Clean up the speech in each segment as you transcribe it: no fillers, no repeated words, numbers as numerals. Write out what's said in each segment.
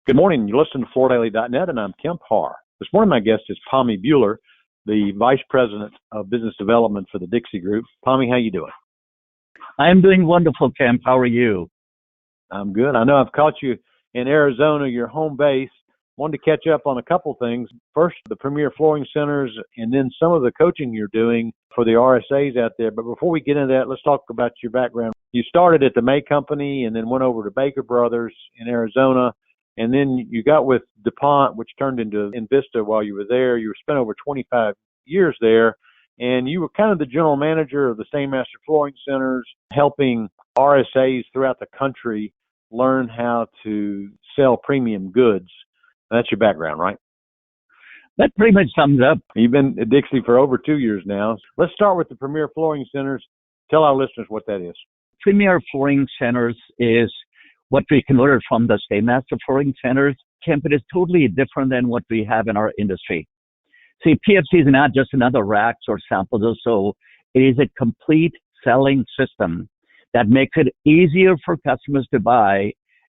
Good morning. You listen to FloorDaily.net, and I'm Kemp Harr. This morning, my guest is Pami Bhullar, the Vice President of Business Development for the Dixie Group. Pami, how you doing? I'm doing wonderful, Kemp. How are you? I'm good. I know I've caught you in Arizona, your home base. Wanted to catch up on a couple things. First, the Premier Flooring Centers, and then some of the coaching you're doing for the RSAs out there. But before we get into that, let's talk about your background. You started at the May Company and then went over to Baker Brothers in Arizona. And then you got with DuPont, which turned into Invista while you were there. You spent over 25 years there, and you were kind of the general manager of the Stainmaster Flooring Centers, helping RSAs throughout the country learn how to sell premium goods. That's your background, right? That pretty much sums up. You've been at Dixie for over 2 years now. Let's start with the Premier Flooring Centers. Tell our listeners what that is. Premier Flooring Centers is what we converted from the Stainmaster Flooring Centers. Kemp, it is totally different than what we have in our industry. See, PFC is not just another racks or samples or so. It is a complete selling system that makes it easier for customers to buy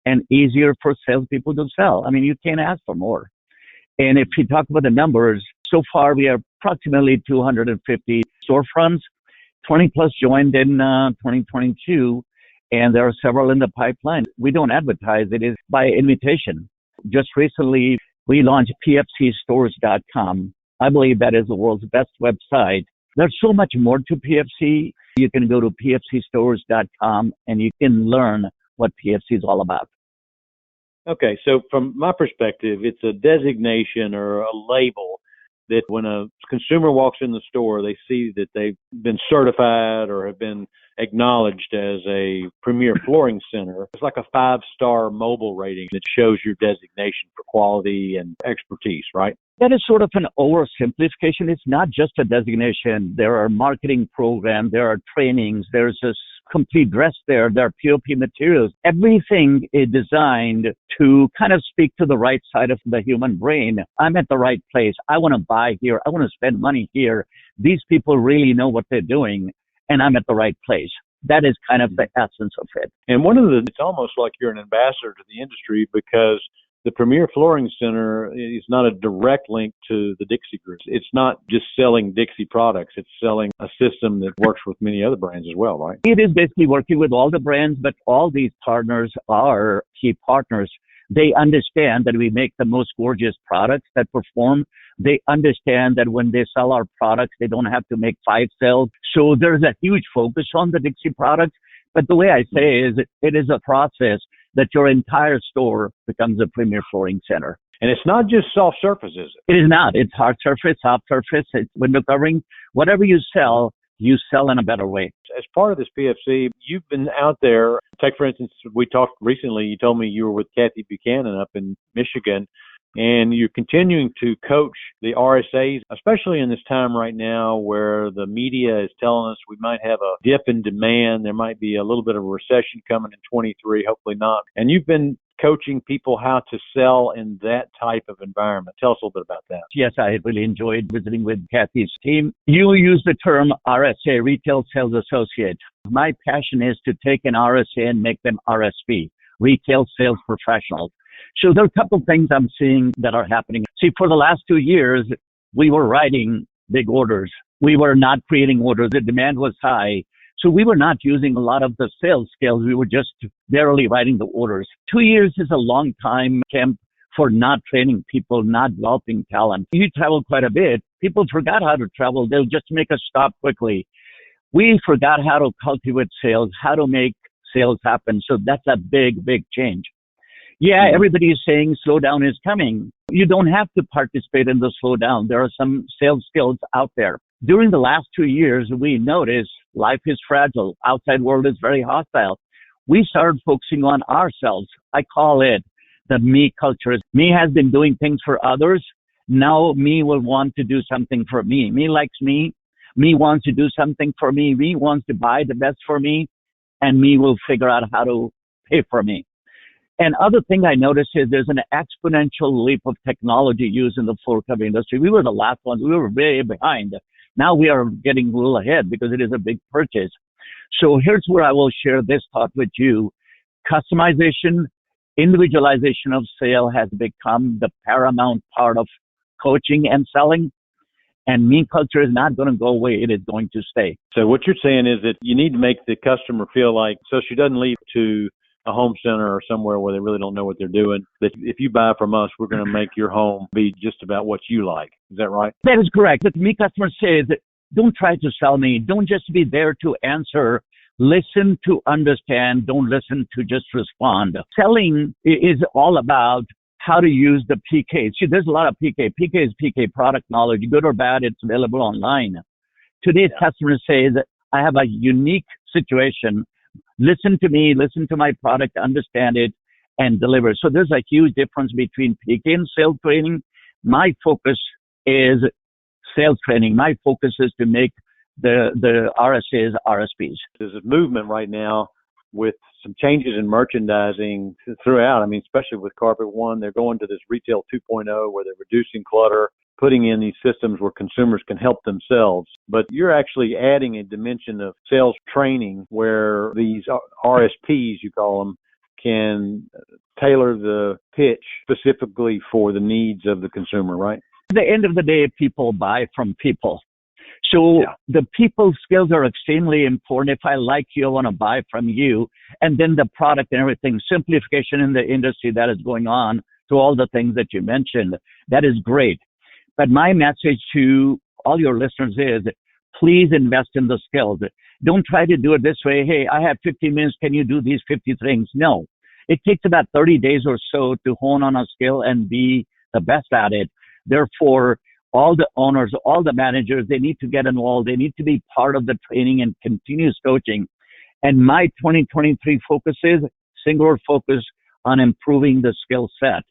and easier for salespeople to sell. I mean, you can't ask for more. And if you talk about the numbers, so far we are approximately 250 storefronts, 20 plus joined in 2022. And there are several in the pipeline. We don't advertise. It is by invitation. Just recently, we launched pfcstores.com. I believe that is the world's best website. There's so much more to PFC. You can go to pfcstores.com and you can learn what PFC is all about. Okay, so from my perspective, it's a designation or a label that when a consumer walks in the store, they see that they've been certified or have been acknowledged as a Premier Flooring Center. It's like a 5-star mobile rating that shows your designation for quality and expertise, right? That is sort of an oversimplification. It's not just a designation. There are marketing programs, there are trainings, there's a complete dress there are POP materials. Everything is designed to kind of speak to the right side of the human brain. I'm at the right place. I want to buy here. I want to spend money here. These people really know what they're doing, and I'm at the right place. That is kind of the essence of it. And it's almost like you're an ambassador to the industry because the Premier Flooring Center is not a direct link to the Dixie Group. It's not just selling Dixie products. It's selling a system that works with many other brands as well, right? It is basically working with all the brands, but all these partners are key partners. They understand that we make the most gorgeous products that perform. They understand that when they sell our products, they don't have to make 5 sales. So there's a huge focus on the Dixie products. But the way I say is it is a process that your entire store becomes a Premier Flooring Center. And it's not just soft surface, is it? It is not. It's hard surface, soft surface, it's window covering. Whatever you sell in a better way. As part of this PFC, you've been out there. Take, for instance, we talked recently, you told me you were with Kathy Buchanan up in Michigan, and you're continuing to coach the RSAs, especially in this time right now where the media is telling us we might have a dip in demand. There might be a little bit of a recession coming in 23, hopefully not. And you've been coaching people how to sell in that type of environment. Tell us a little bit about that. Yes, I really enjoyed visiting with Kathy's team. You use the term RSA, Retail Sales Associate. My passion is to take an RSA and make them RSP, Retail Sales Professionals. So there are a couple of things I'm seeing that are happening. See, for the last 2 years, we were writing big orders. We were not creating orders. The demand was high. So we were not using a lot of the sales skills. We were just barely writing the orders. 2 years is a long time, Kemp, for not training people, not developing talent. You travel quite a bit. People forgot how to travel. They'll just make a stop quickly. We forgot how to cultivate sales, how to make sales happen. So that's a big, big change. Yeah, everybody is saying slowdown is coming. You don't have to participate in the slowdown. There are some sales skills out there. During the last 2 years, we noticed life is fragile. Outside world is very hostile. We started focusing on ourselves. I call it the me culture. Me has been doing things for others. Now me will want to do something for me. Me likes me. Me wants to do something for me. Me wants to buy the best for me. And me will figure out how to pay for me. And other thing I noticed is there's an exponential leap of technology used in the floor covering industry. We were the last ones. We were way behind. Now we are getting a little ahead because it is a big purchase. So here's where I will share this thought with you. Customization Individualization of sale has become the paramount part of coaching and selling. And mean culture is not going to go away. It is going to stay. So what you're saying is that you need to make the customer feel like, so she doesn't leave to a home center or somewhere where they really don't know what they're doing, that if you buy from us, we're going to make your home be just about what you like. Is that right? That is correct. The me customer says, don't try to sell me. Don't just be there to answer. Listen to understand. Don't listen to just respond. Selling is all about how to use the PK. See, there's a lot of PK. PK is PK, product knowledge. Good or bad, it's available online. Today's customers say that I have a unique situation. Listen to me, listen to my product, understand it, and deliver. So there's a huge difference between PK and sales training. My focus is sales training. My focus is to make the RSAs RSPs. There's a movement right now with some changes in merchandising throughout. I mean, especially with Carpet One, they're going to this retail 2.0 where they're reducing clutter, putting in these systems where consumers can help themselves. But you're actually adding a dimension of sales training where these RSPs, you call them, can tailor the pitch specifically for the needs of the consumer, right? At the end of the day, people buy from people. So the people skills are extremely important. If I like you, I want to buy from you. And then the product and everything, simplification in the industry that is going on to all the things that you mentioned, that is great. But my message to all your listeners is, please invest in the skills. Don't try to do it this way. Hey, I have 50 minutes. Can you do these 50 things? No. It takes about 30 days or so to hone on a skill and be the best at it. Therefore, all the owners, all the managers, they need to get involved. They need to be part of the training and continuous coaching. And my 2023 focus is singular focus on improving the skill set.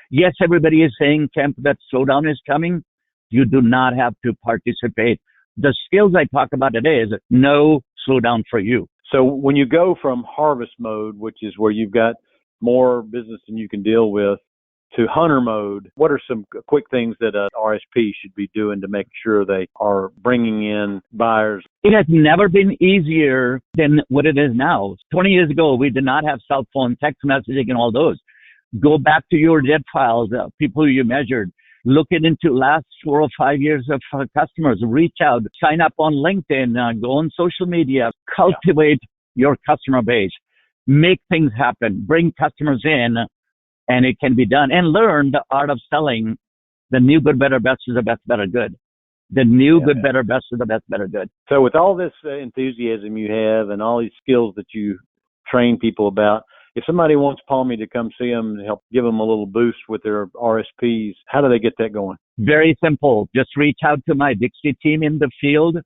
Yes, everybody is saying, Kemp, that slowdown is coming. You do not have to participate. The skills I talk about today is no slowdown for you. So when you go from harvest mode, which is where you've got more business than you can deal with, to hunter mode, what are some quick things that an RSP should be doing to make sure they are bringing in buyers? It has never been easier than what it is now. 20 years ago, we did not have cell phone, text messaging, and all those. Go back to your dead files, people you measured. Look into last 4 or 5 years of customers. Reach out, sign up on LinkedIn, go on social media, cultivate your customer base, make things happen, bring customers in, and it can be done. And learn the art of selling. The new good, better, best is the best, better, good. The new good, better, best is the best, better, good. So with all this enthusiasm you have and all these skills that you train people about, if somebody wants Pami to come see them and help give them a little boost with their RSPs, how do they get that going? Very simple. Just reach out to my Dixie team in the field,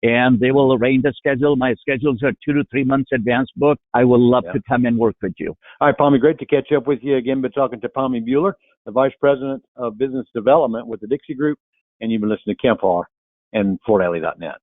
and they will arrange a schedule. My schedules are 2 to 3 months advance book. I would love to come and work with you. All right, Pami, great to catch up with you again. Been talking to Pami Bhullar, the Vice President of Business Development with the Dixie Group, and you've been listening to Kemp Harr and FortAlley.net.